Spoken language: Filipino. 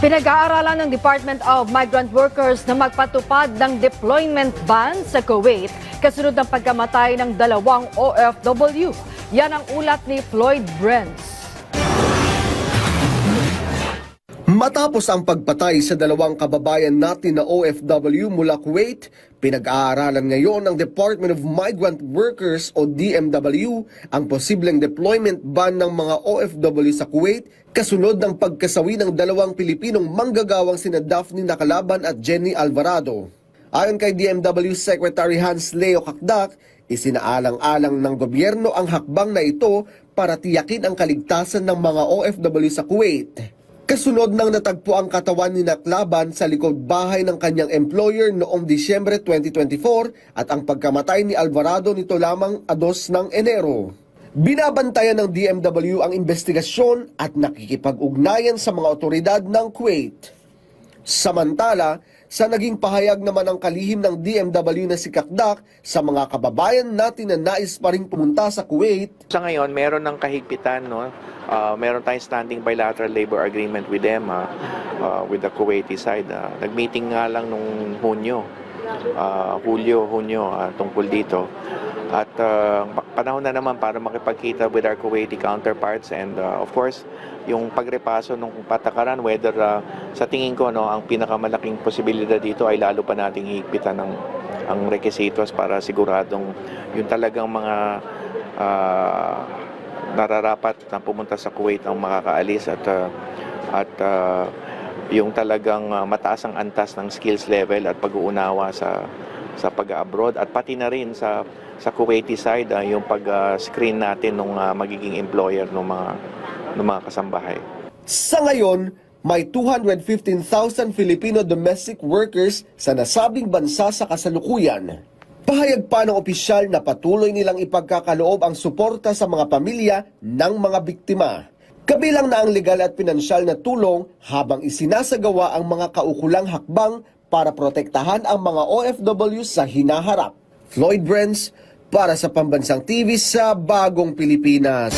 Pinag-aaralan ng Department of Migrant Workers na magpatupad ng deployment ban sa Kuwait kasunod ng pagkamatay ng 2 OFW. Yan ang ulat ni Floyd Brents. Matapos ang pagpatay sa 2 kababayan natin na OFW mula Kuwait, pinag-aaralan ngayon ng Department of Migrant Workers o DMW ang posibleng deployment ban ng mga OFW sa Kuwait kasunod ng pagkasawi ng 2 Pilipinong manggagawang sina Daphne Nakalaban at Jenny Alvarado. Ayon kay DMW Secretary Hans Leo Kakdak, isinaalang-alang ng gobyerno ang hakbang na ito para tiyakin ang kaligtasan ng mga OFW sa Kuwait. Kasunod ng natagpo ang katawan ni Nakalaban sa likod bahay ng kanyang employer noong Disyembre 2024 at ang pagkamatay ni Alvarado nito lamang 2 ng Enero. Binabantayan ng DMW ang investigasyon at nakikipag-ugnayan sa mga otoridad ng Kuwait. Samantala, sa naging pahayag naman ng kalihim ng DMW na si Kakdak sa mga kababayan natin na nais pa rin pumunta sa Kuwait. Sa ngayon, meron ng kahigpitan, no? Meron tayong standing bilateral labor agreement with them, with the Kuwaiti side. Nag-meeting nga lang nung Hunyo, tungkol dito. At panahon na naman para makipagkita with our Kuwaiti counterparts and of course, yung pagrepaso ng patakaran, whether sa tingin ko ang pinakamalaking posibilidad dito ay lalo pa nating higpitan ang requisitos para siguradong yung talagang mga nararapat na pumunta sa Kuwait ang makakaalis at yung talagang mataas ang antas ng skills level at pag-uunawa sa pag-abroad at pati na rin sa Kuwaiti side yung pag-screen natin ng magiging employer ng mga kasambahay. Sa ngayon, may 215,000 Filipino domestic workers sa nasabing bansa sa kasalukuyan. Pahayag pa ng opisyal na patuloy nilang ipagkakaloob ang suporta sa mga pamilya ng mga biktima. Kabilang na ang legal at pinansyal na tulong habang isinasagawa ang mga kaukulang hakbang para protektahan ang mga OFW sa hinaharap. Floyd Brents para sa Pambansang TV sa Bagong Pilipinas.